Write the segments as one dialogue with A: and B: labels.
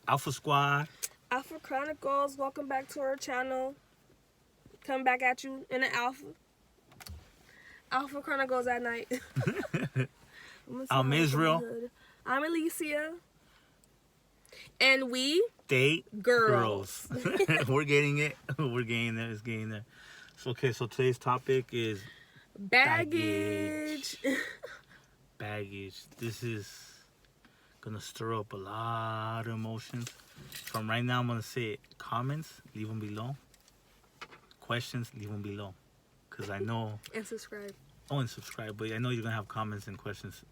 A: Alpha Squad.
B: Alpha Chronicles, welcome back to our channel. Coming back at you in the Alpha. Alpha Chronicles at night.
A: I'm Isreal.
B: I'm Alicia. And we
A: Date
B: girls.
A: We're getting it. We're getting there. It's getting there. So today's topic is
B: baggage.
A: Baggage. This is gonna stir up a lot of emotions. From right now, I'm gonna say it. Comments, leave them below. Questions, leave them below. Cause I know.
B: And subscribe.
A: Oh, and subscribe. But I know you're gonna have comments and questions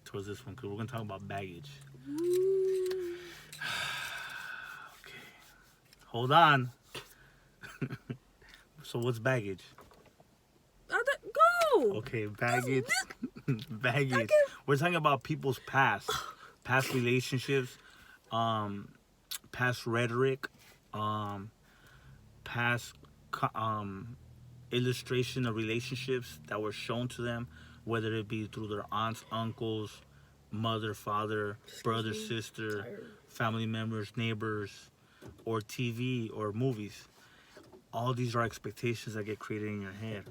A: towards this one. Cause we're gonna talk about baggage. Okay. Hold on. So what's baggage?
B: Go.
A: Okay, baggage. Baggage. We're talking about people's past relationships, past rhetoric, past illustration of relationships that were shown to them, whether it be through their aunts, uncles, mother, father, brother, sister, family members, neighbors, or TV or movies. All these are expectations that get created in your head,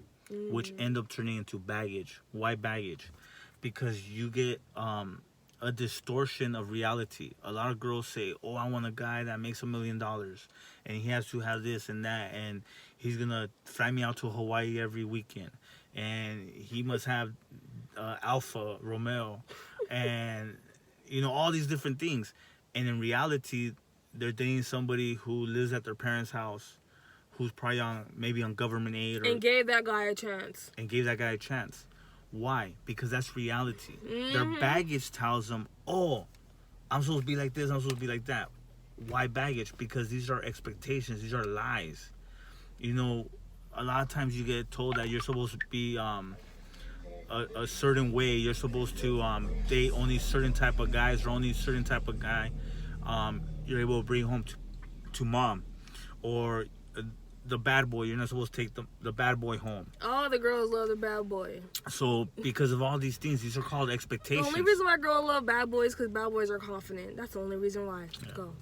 A: which end up turning into baggage. Why baggage? Because you get a distortion of reality. A lot of girls say, oh, I want a guy that makes $1 million and he has to have this and that, and he's gonna fly me out to Hawaii every weekend, and he must have Alfa Romeo, and all these different things. And in reality, they're dating somebody who lives at their parents' house, who's probably maybe on government aid,
B: and gave that guy a chance.
A: Why? Because that's reality. Their baggage tells them, oh, I'm supposed to be like this, I'm supposed to be like that. Why baggage? Because these are expectations, these are lies. A lot of times you get told that you're supposed to be a certain way. You're supposed to date only certain type of guys, or only certain type of guy you're able to bring home to mom. Or the bad boy, you're not supposed to take the bad boy home.
B: All the girls love the bad boy.
A: So because of all these things, these are called expectations.
B: The only reason why girls love bad boys is because bad boys are confident. That's the only reason why. Yeah. Go.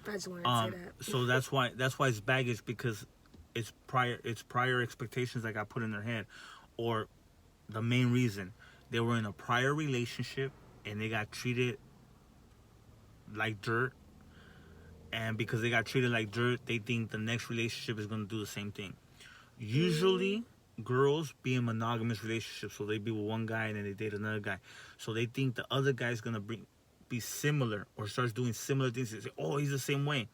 B: I just wanted to say that.
A: So that's why it's baggage, because it's prior expectations that got put in their head. Or the main reason, they were in a prior relationship and they got treated like dirt. And because they got treated like dirt, they think the next relationship is going to do the same thing. Usually, girls be in monogamous relationships, so they be with one guy and then they date another guy. So they think the other guy is going to be similar, or starts doing similar things. They say, oh, he's the same way.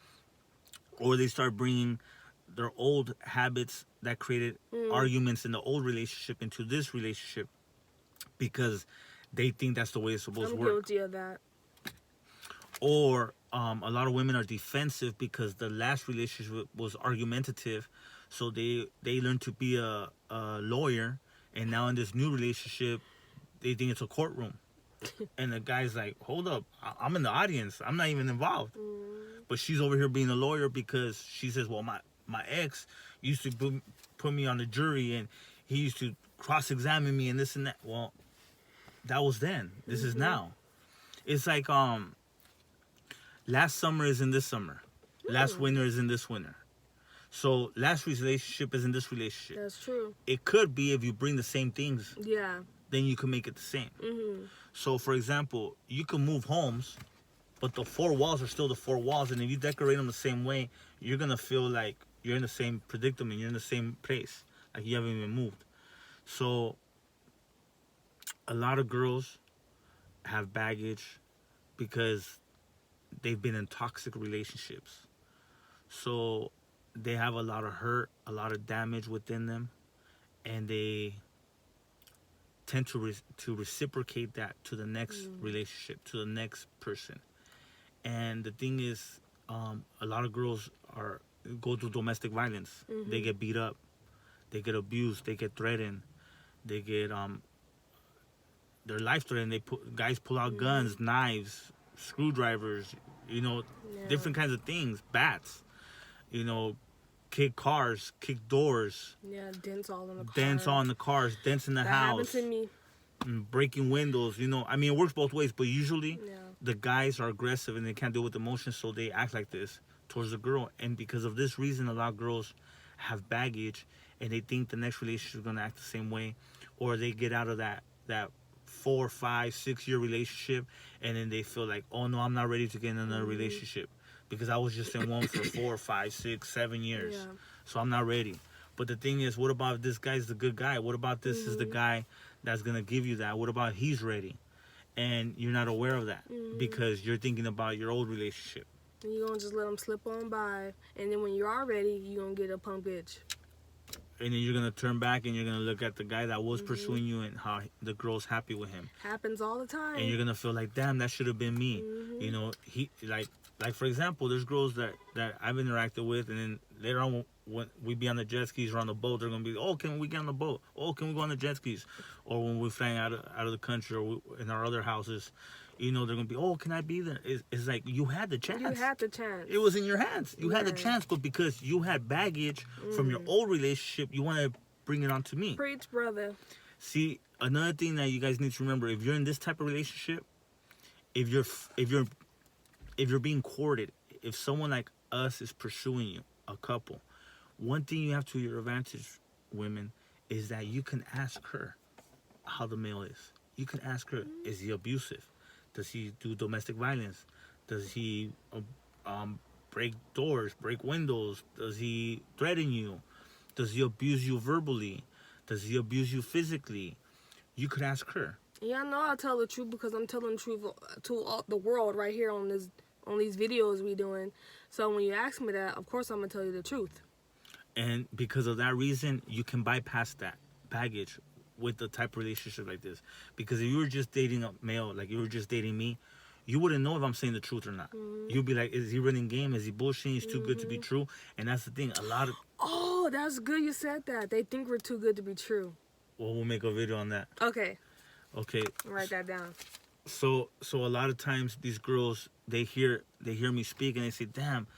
A: Or they start bringing their old habits that created arguments in the old relationship into this relationship, because they think that's the way it's supposed to work.
B: I'm guilty of that.
A: Or a lot of women are defensive because the last relationship was argumentative, so they learn to be a lawyer, and now in this new relationship they think it's a courtroom. And the guy's like, hold up, I'm in the audience, I'm not even involved. But she's over here being a lawyer because she says, well, my ex used to put me on the jury, and he used to cross-examine me and this and that. Well, that was then. This is now. It's like last summer is in this summer. Last winter is in this winter. So last relationship is in this relationship.
B: That's true.
A: It could be if you bring the same things.
B: Yeah.
A: Then you can make it the same. So for example, you can move homes, but the four walls are still the four walls. And if you decorate them the same way, you're going to feel like you're in the same predicament. You're in the same place. Like you haven't even moved. So a lot of girls have baggage because they've been in toxic relationships. So they have a lot of hurt, a lot of damage within them, and they tend to reciprocate that to the next relationship, to the next person. And the thing is, a lot of girls go through domestic violence. They get beat up, they get abused, they get threatened, they get their life threatened. Guys pull out guns, knives, screwdrivers, different kinds of things, bats, kick cars, kick doors.
B: Yeah, dents all in the cars.
A: Dents on the cars, dents in the house.
B: That happened to me.
A: breaking windows. I mean, it works both ways, but usually
B: Yeah.
A: the guys are aggressive and they can't deal with emotions, so they act like this towards the girl. And because of this reason, a lot of girls have baggage and they think the next relationship is going to act the same way, or they get out of that 4, 5, 6 year relationship and then they feel like, oh no, I'm not ready to get in another relationship because I was just in one for 4, 5, 6, 7 years.
B: Yeah.
A: So I'm not ready. But the thing is, what about if this guy's the good guy? What about this is the guy that's going to give you that? What about he's ready? And you're not aware of that because you're thinking about your old relationship.
B: And you're going to just let them slip on by. And then when you are ready, you're going to get a punk bitch.
A: And then you're going to turn back and you're going to look at the guy that was pursuing you and how the girl's happy with him.
B: Happens all the time.
A: And you're going to feel like, damn, that should have been me. He like for example, there's girls that I've interacted with, and then later on when we be on the jet skis or on the boat, they're going to be, oh, can we get on the boat? Oh, can we go on the jet skis? Or when we're flying out of the country or in our other houses, they're going to be, oh, can I be there? It's like you had the chance.
B: You had the chance.
A: It was in your hands. You had the chance, but because you had baggage from your old relationship, you want to bring it onto me.
B: Preach, brother.
A: See, another thing that you guys need to remember, if you're in this type of relationship, if you're being courted, if someone like us is pursuing you, a couple, one thing you have to your advantage, women, is that you can ask her how the male is. You can ask her, is he abusive? Does he do domestic violence? Does he break doors, break windows? Does he threaten you? Does he abuse you verbally? Does he abuse you physically? You could ask her.
B: Yeah, I know I tell the truth because I'm telling the truth to all the world right here on these videos we doing. So when you ask me that, of course I'm gonna tell you the truth.
A: And because of that reason, you can bypass that baggage with the type of relationship like this. Because if you were just dating a male, like you were just dating me, you wouldn't know if I'm saying the truth or not. You'd be like, is he running game? Is he bullshitting? He's too good to be true. And that's the thing. A lot of...
B: Oh, that's good you said that. They think we're too good to be true.
A: Well, we'll make a video on that.
B: Okay.
A: Okay.
B: Write that down.
A: So a lot of times these girls, they hear me speak and they say, damn,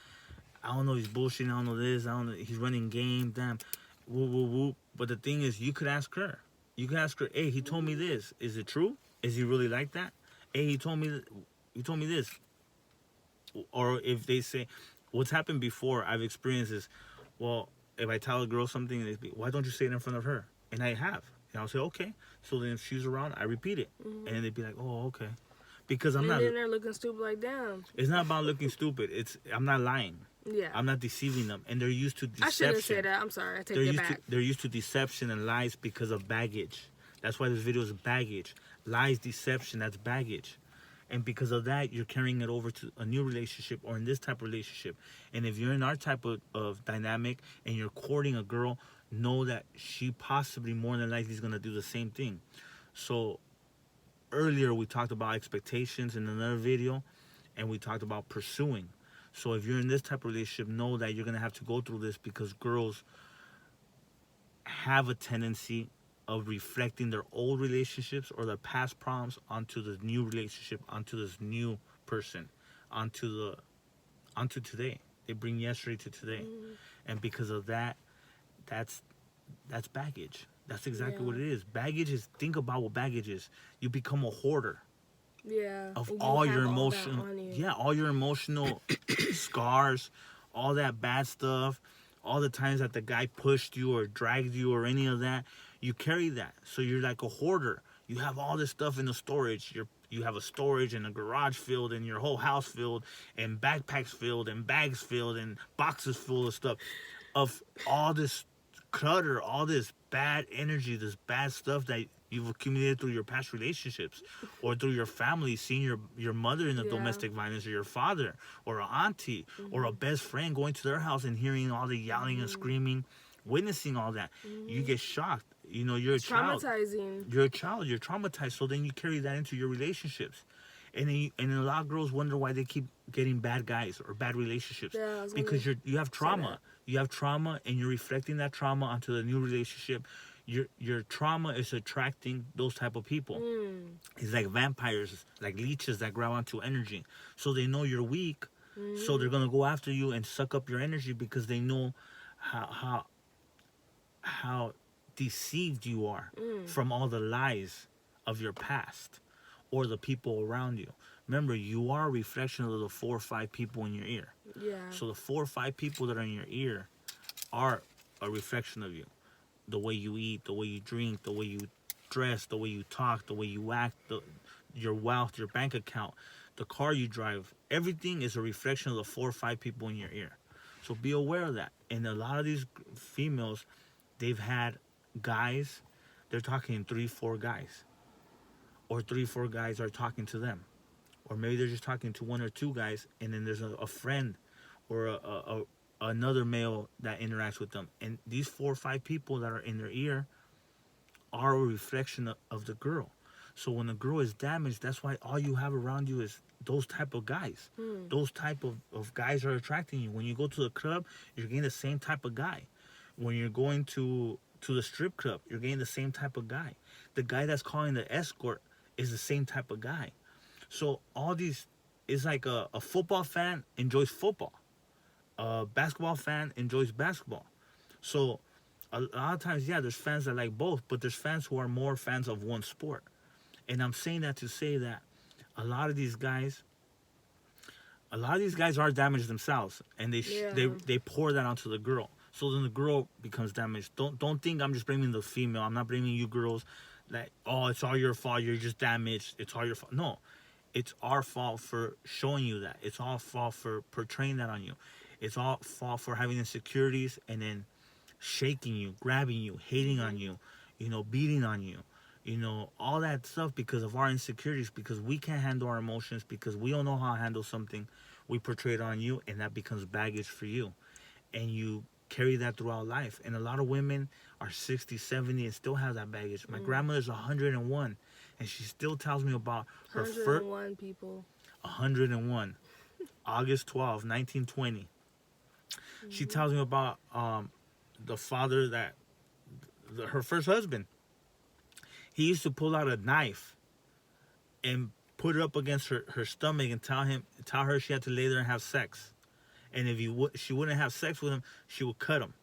A: I don't know, he's bullshitting, I don't know this, I don't know, he's running game, damn, woo, woo, woo. But the thing is, you could ask her. You could ask her, hey, he told me this. Is it true? Is he really like that? Hey, he told me this. Or if they say, what's happened before, I've experienced this. Well, if I tell a girl something, they be, why don't you say it in front of her? And I have. And I'll say, okay. So then if she's around, I repeat it. And then they'd be like, oh, okay. Because I'm not...
B: And then they're looking stupid like, damn.
A: It's not about looking stupid. I'm not lying.
B: Yeah.
A: I'm not deceiving them. And they're used to deception.
B: I shouldn't say that. I'm sorry. I take it back.
A: They're used to deception and lies because of baggage. That's why this video is baggage. Lies, deception, that's baggage. And because of that, you're carrying it over to a new relationship or in this type of relationship. And if you're in our type of dynamic and you're courting a girl, know that she possibly more than likely is going to do the same thing. So earlier we talked about expectations in another video, and we talked about pursuing. So if you're in this type of relationship, know that you're going to have to go through this because girls have a tendency of reflecting their old relationships or their past problems onto the new relationship, onto this new person, onto today. They bring yesterday to today. And because of that, that's baggage. That's exactly what it is. Baggage is, think about what baggage is. You become a hoarder.
B: Yeah.
A: Of all your emotional, all your emotional scars, all that bad stuff, all the times that the guy pushed you or dragged you or any of that, you carry that. So you're like a hoarder. You have all this stuff in the storage. You have a storage and a garage filled and your whole house filled and backpacks filled and bags filled and boxes full of stuff, of all this clutter, all this bad energy, this bad stuff that you've accumulated through your past relationships or through your family, seeing your mother in the domestic violence, or your father or an auntie or a best friend going to their house and hearing all the yelling and screaming, witnessing all that. You get shocked. You're a child.
B: Traumatizing.
A: You're a child. You're traumatized. So then you carry that into your relationships. And then a lot of girls wonder why they keep getting bad guys or bad relationships.
B: Yeah,
A: because you have trauma. You have trauma, and you're reflecting that trauma onto the new relationship. Your trauma is attracting those type of people. It's like vampires, like leeches that grab onto energy. So they know you're weak, so they're gonna go after you and suck up your energy because they know how deceived you are from all the lies of your past or the people around you. Remember, you are a reflection of the 4 or 5 people in your ear.
B: Yeah.
A: So the 4 or 5 people that are in your ear are a reflection of you. The way you eat, the way you drink, the way you dress, the way you talk, the way you act, your wealth, your bank account, the car you drive. Everything is a reflection of the 4 or 5 people in your ear. So be aware of that. And a lot of these females, they've had guys, they're talking 3, 4 guys. Or 3, 4 guys are talking to them. Or maybe they're just talking to 1 or 2 guys, and then there's a friend or another male that interacts with them. And these 4 or 5 people that are in their ear are a reflection of the girl. So when the girl is damaged, that's why all you have around you is those type of guys. Those type of guys are attracting you. When you go to the club, you're getting the same type of guy. When you're going to the strip club, you're getting the same type of guy. The guy that's calling the escort is the same type of guy. So all these, it's like a football fan enjoys football. A basketball fan enjoys basketball. So a lot of times, yeah, there's fans that like both, but there's fans who are more fans of one sport. And I'm saying that to say that a lot of these guys are damaged themselves, and they pour that onto the girl. So then the girl becomes damaged. Don't think I'm just blaming the female. I'm not blaming you girls. That, oh, it's all your fault. You're just damaged. It's all your fault. No, it's our fault for showing you that. It's our fault for portraying that on you. It's our fault for having insecurities and then shaking you, grabbing you, hating on you, beating on you, all that stuff because of our insecurities, because we can't handle our emotions, because we don't know how to handle something. We portray it on you, and that becomes baggage for you. And you carry that throughout life. And a lot of women are 60, 70 and still have that baggage. My grandmother's 101, and she still tells me about her
B: 101 people.
A: 101. August 12, 1920. She tells me about the father that her first husband. He used to pull out a knife and put it up against her stomach and tell her she had to lay there and have sex. And if she wouldn't have sex with him, she would cut him.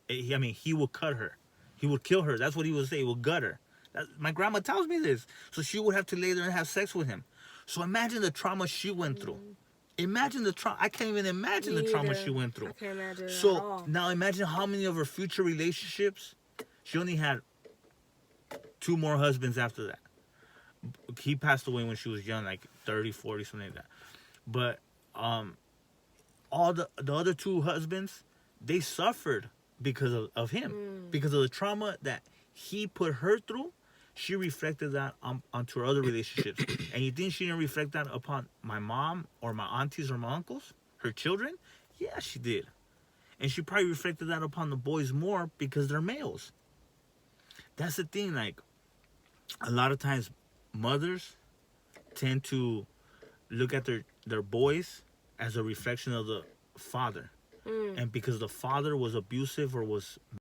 A: He would cut her. He would kill her. That's what he would say. He would gut her. My grandma tells me this. So she would have to lay there and have sex with him. So imagine the trauma she went through. Imagine the trauma. I can't even imagine the trauma she went through.
B: I can't imagine
A: So
B: at all.
A: now imagine how many of her future relationships, she only had 2 more husbands after that. He passed away when she was young, like 30, 40, something like that. But all the other 2 husbands, they suffered because of him. Because of the trauma that he put her through, she reflected that onto her other relationships. And you think she didn't reflect that upon my mom or my aunties or my uncles, her children? Yeah, she did. And she probably reflected that upon the boys more because they're males. That's the thing, like, a lot of times mothers tend to look at their boys as a reflection of the father. And because the father was abusive or was